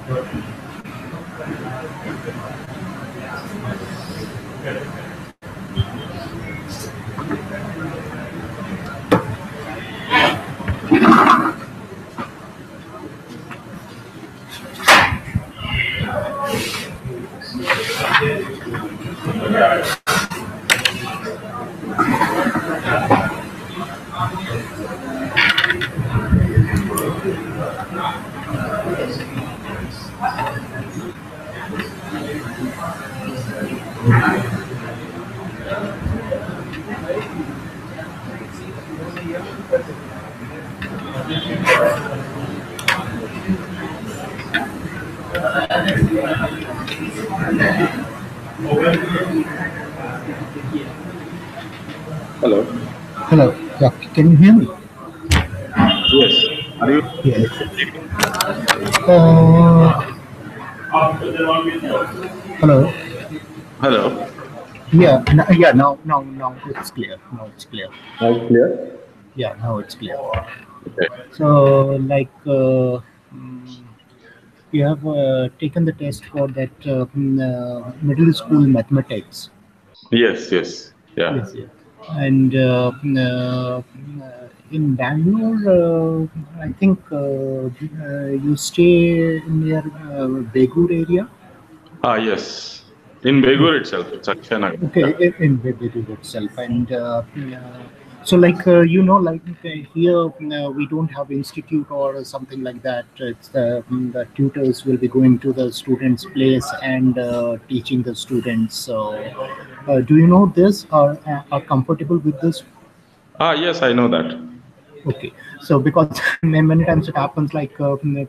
Hello. Hello. Yeah, can you hear me? Yes. Are you? Yes. Uh, hello. Hello. Yeah. Yeah. Now it's clear. Now it's clear. All clear? Yeah. Now it's clear. Okay. So, mm, you have taken the test for that middle school mathematics. Yes. Yes. Yeah. Yes. Yes. And in Bangalore, I think you stay near Begur area. Yes. In Begur itself, it's Akshanagar. Okay, Yeah. in Beirut itself, and so like here we don't have institute or something like that. It's the tutors will be going to the students' place and teaching the students. So, do you know this? Are comfortable with this? Yes, I know that. Okay, so because many times it happens like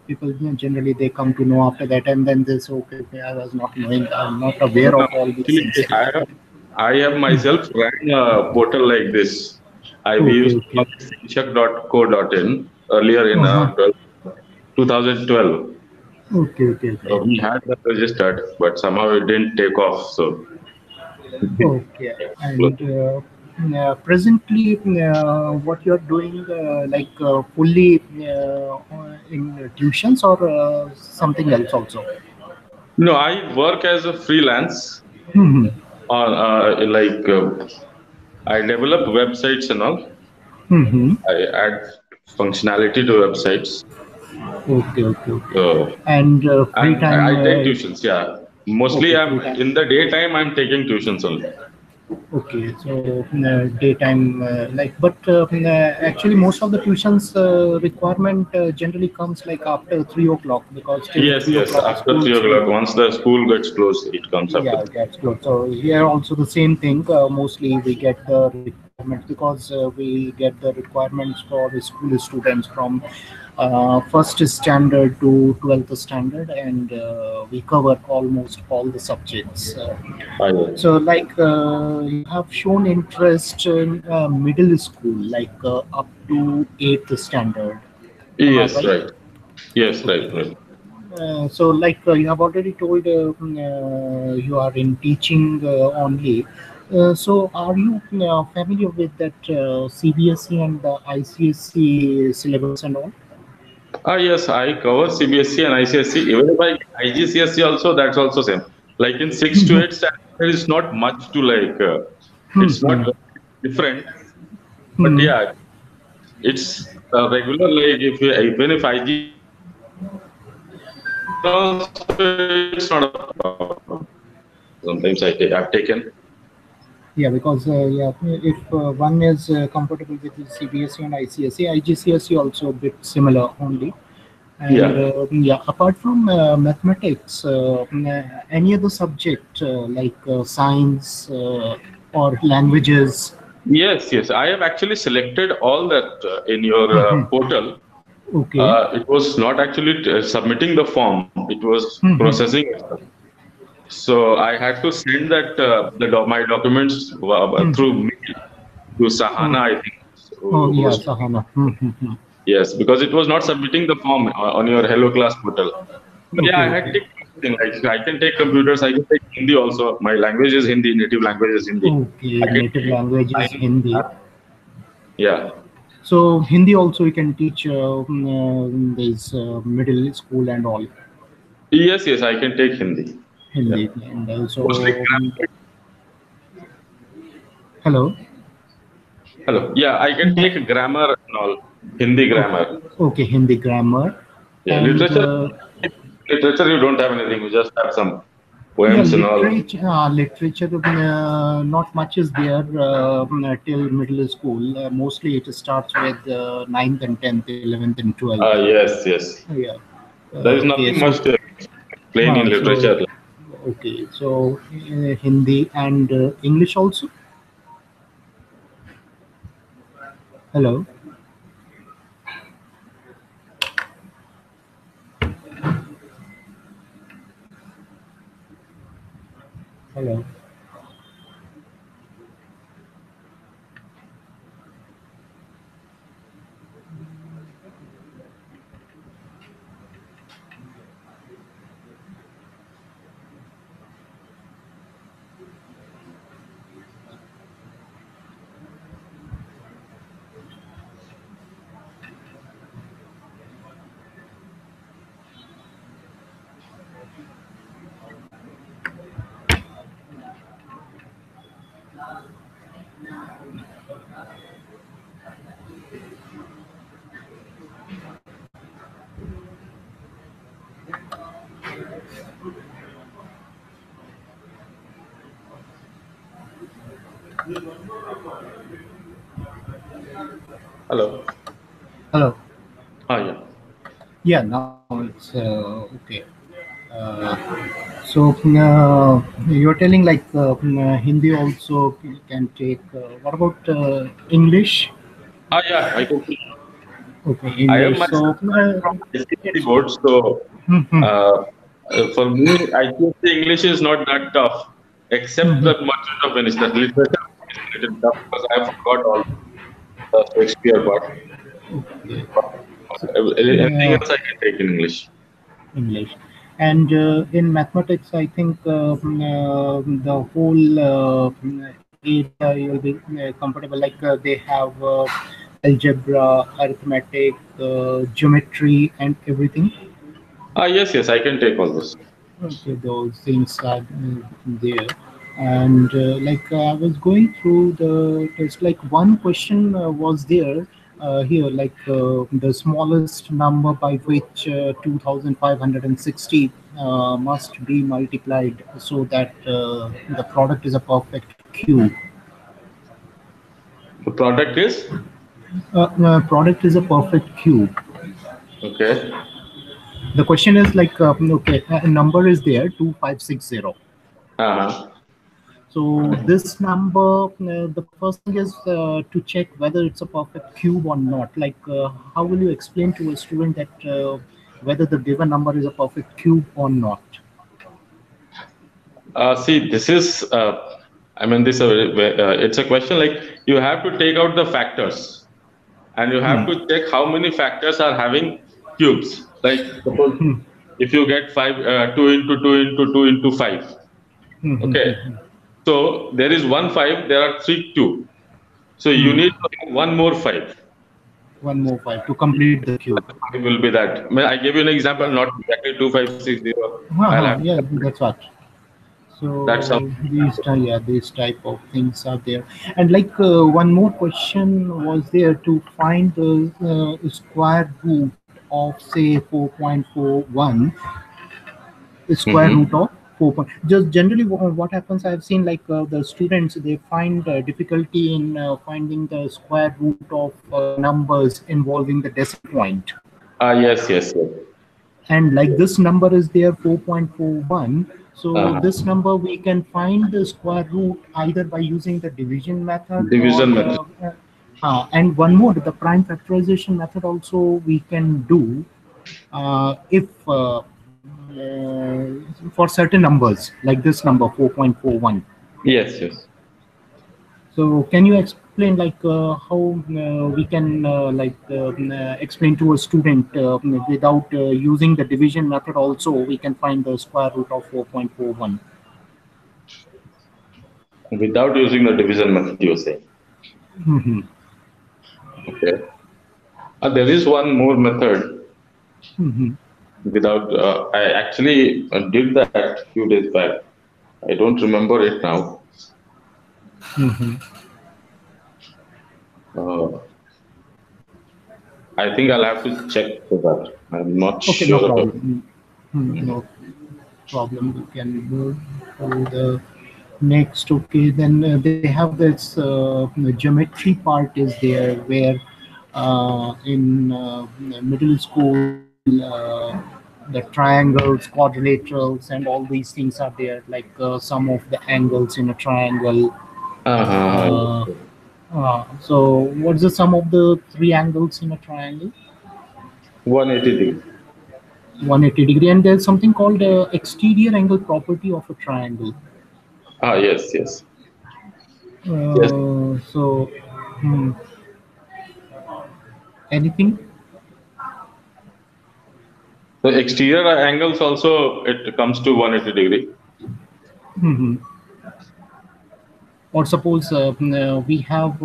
people generally they come to know after that, and then they say, okay, I was not knowing, I'm not aware No, of all these actually, things. I have myself ran a portal like this. We Okay, used to call okay. it Finchak.co.in earlier in Uh-huh. 2012. Okay, okay, okay. So we had that registered, but somehow it didn't take off. So Okay. And presently, what you're doing, fully in tuitions or something else also? no, I work as a freelance Hmm. on I develop websites and all. Hmm. I add functionality to websites. Okay, okay, okay. So And free and time, I take tuitions. Yeah, mostly okay, I'm free time. in the daytime. I'm taking tuitions only. Okay, so daytime, but actually, most of the tuitions requirement generally comes like after 3 o'clock because till Yes, three yes. o'clock After three schools o'clock, will. once the school gets closed, it comes after. Yeah, that's good. So here also the same thing. Mostly we get the requirements because we get the requirements for the school students from first standard to 12th standard, and we cover almost all the subjects. Yes. So, you have shown interest in middle school, up to 8th standard. Am I Yes, right? right. Yes, right, Okay. right. So, you have already told you are in teaching only. So, are you familiar with that CBSE and the ICSE syllabus and all? Yes, I cover CBSE and ICSE. Even if I get IGCSE also, that's also same. Like in 6 to 8 standard, there is not much to like. It's not Hmm. very different, but Hmm. yeah, it's regular. Like if you, even if also, it's not a problem. Sometimes I've taken. Yeah, because if one is comfortable with the CBSE and ICSE, IGCSE also a bit similar only. And Yeah. yeah, apart from mathematics, any other subject science or languages? Yes, yes. I have actually selected all that in your Mhm. portal. Okay. It was not actually submitting the form; it was Mhm. processing itself. So I had to send that my documents Mhm. through mail to Sahana, Oh, I think. oh, Who yeah, was Sahana. Mhm. yes, because it was not submitting the form on your Hello Class portal. But yeah, Okay, I had okay. taken everything. Like I can take computers, I can take Hindi also. My language is Hindi, native language is Hindi. Okay, I can native take language is science. Hindi. Yeah. So Hindi also you can teach this middle school and all. Yes, yes, I can take Hindi. Yeah. Hindi, and Mostly also grammar. hello. Hello. Yeah, I can Yeah. take grammar and all. Hindi Okay. grammar. Okay. Hindi grammar, Yeah, and literature you don't have anything. You just have some yeah, poems and all. literature. Literature. Not much is there till middle school. Mostly it starts with ninth and tenth, 11th and 12th. Yes, yes. Yeah. There is Okay. nothing So much to explain in so literature. okay. So Hindi and English also. Hello. Hello. Hello. Hello. Yeah. Yeah. Now it's okay. Uh, so you're telling like Hindi also can take. What about English? Yeah, I can. Okay, I am English. So myself from ICSE it's board, so Mhm, uh, for me, ICSE English is not that tough, except mhm. the merchant of Venice. The literature is a little tough because I forgot all the Shakespeare part. Okay. But So, anything uh, else I can take in English. English. And in mathematics, I think the whole area you'll be comfortable. Like they have algebra, arithmetic, geometry, and everything. Yes, yes, I can take all those. Okay, those things are there. And I was going through the test, like one question was there here, like the smallest number by which 2560 must be multiplied so that the product is a perfect cube. The product is Product is a perfect cube. okay. The question is like, okay, a number is there, 2560. Uh-huh. So this number, the first thing is to check whether it's a perfect cube or not. Like, how will you explain to a student that whether the given number is a perfect cube or not? See, this is, I mean, it's a question like you have to take out the factors and you have Hmm. to check how many factors are having cubes. Like, suppose Hmm. if you get 2 into 2 into 2 into 5, Hmm. Hmm. okay. Hmm. So there is one 5, there are three cube. So you Hmm. need to have one more 5. One more five to complete the cube. 5 will be that. I mean, I gave you an example, not exactly 2560. I'll have Yeah, that's what. that's how. So yeah, these type of things are there. And like one more question was there to find the square root of say 4.41, square root Mhm. of 4 point. Just generally what happens, I've seen like the students, they find difficulty in finding the square root of numbers involving the decimal point. Yes, yes, yes. And like this number is there 4.41, so this Uh-huh. number we can find the square root either by using the division method or Division method. and one more, the prime factorization method also we can do if for certain numbers like this number 4.41. Yes, yes. So can you explain like how we can explain to a student without using the division method also we can find the square root of 4.41. Without using the division method, you say. Mhm. Okay. There is one more method. Mhm. without. I actually did that few days back. I don't remember it now. Uh, I think I'll have to check for that. I'm not Okay, no sure about. problem. No problem. We can move to the next. Okay, then they have this geometry part is there where in middle school the triangles, quadrilaterals, and all these things are there, like some of the angles in a triangle. Uh-huh. Uh, so, what's the sum of the three angles in a triangle? 180 degree. 180-degree, and there's something called exterior angle property of a triangle. Ah, yes, yes, yes. So, hmm, anything? The exterior angles also it comes to 180 degree. Hmm. Or suppose we have,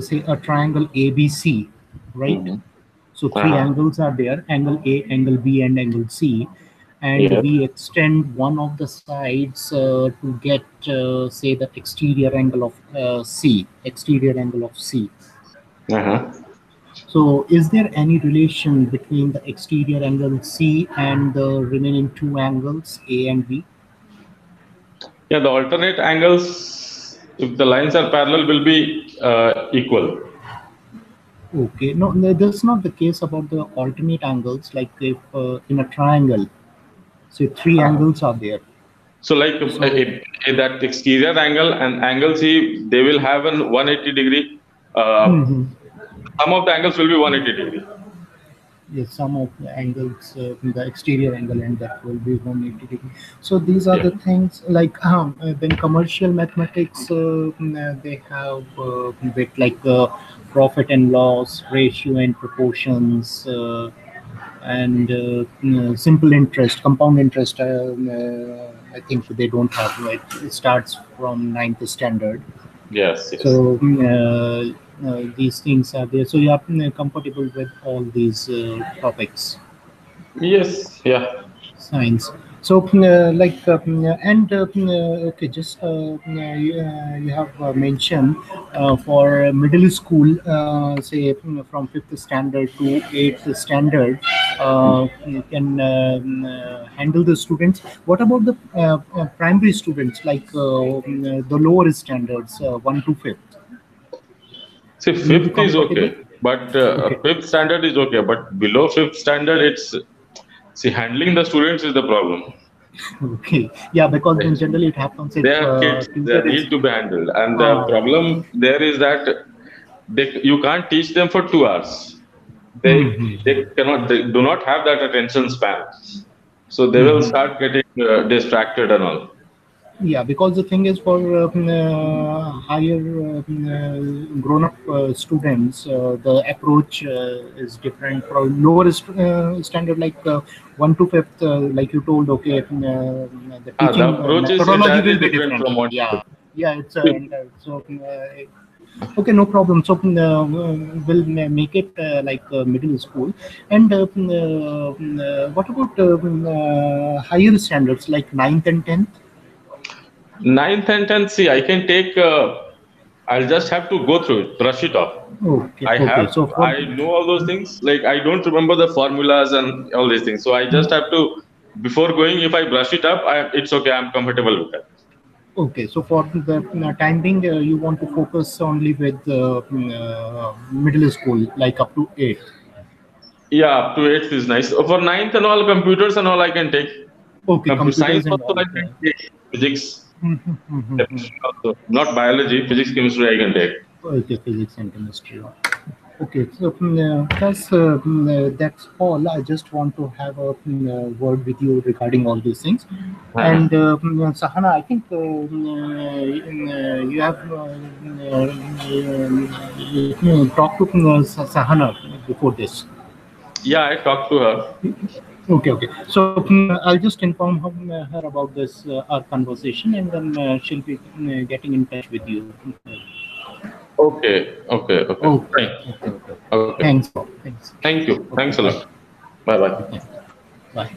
say, a triangle ABC, right? Mm-hmm. So three Uh-huh. angles are there: angle A, angle B, and angle C. And Yes. we extend one of the sides to get, say, the exterior angle of C, exterior angle of C. Uh-huh. So, is there any relation between the exterior angle C and the remaining two angles A and B? Yeah, the alternate angles, if the lines are parallel, will be equal. Okay, no, no, that's not the case about the alternate angles. Like if in a triangle, say three Ah. angles are there. So, like So, that exterior angle and angle C, they will have an 180 degree. Uh, mhm. some of the angles will be 180 degree. Yes, some of the angles, the exterior angle, and that will be 180 degree. So these are Yeah. the things like then commercial mathematics, they have bit like profit and loss, ratio and proportions, and simple interest, compound interest. I think they don't have it. It starts from ninth standard. Yes. Yes. So these things are there. So you are comfortable with all these topics, Yes. Yeah. science. So like and okay, just you have mentioned for middle school, say from fifth standard to eighth standard, you can handle the students. What about the primary students, like the lower standards, one to fifth? See, Will you be fifth is comfortable? okay, but Okay. fifth standard is okay, but below fifth standard, it's see handling the students is the problem. Okay. Yeah, because They in general it happens if they are kids; they tutor is. need to be handled, and the Uh, problem there is that you can't teach them for 2 hours. They mhm. cannot they do not have that attention span, so they will Mhm. start getting distracted and all. Yeah, because the thing is for higher grown-up students, the approach is different. For lower standard, like one to fifth, like you told, okay, the The teaching approach is methodology entirely will be different different. from what. Yeah, yeah, it's and so. Okay, no problem. So we'll make it like middle school. And what about higher standards like ninth and tenth? Ninth and tenth, see, I can take. I'll just have to go through it, brush it off. Okay, I okay. have, So for I know all those things. Like I don't remember the formulas and all these things. So I just have to, before going, if I brush it up, it's okay. I'm comfortable with that. okay, so for the time being, you want to focus only with middle school, like up to eighth. Yeah, up to eighth is nice. For ninth and all, computers and all, I can take. Okay, Computer science computers and also all. I can take. Physics, chemistry also. Not biology, physics, chemistry I can take. Okay, physics and chemistry. Okay, so that's all. I just want to have a word with you regarding all these things. And Uh-huh. Sahana, I think you have talked to Sahana before this. Yeah, I talked to her. Okay, okay. So I'll just inform her about this our conversation, and then she'll be getting in touch with you. Okay, okay, okay. Okay, Fine. okay, okay. Okay. Thanks a lot. Thanks. Thank you. Okay, Thanks a bye. lot. Bye bye. Okay. Bye.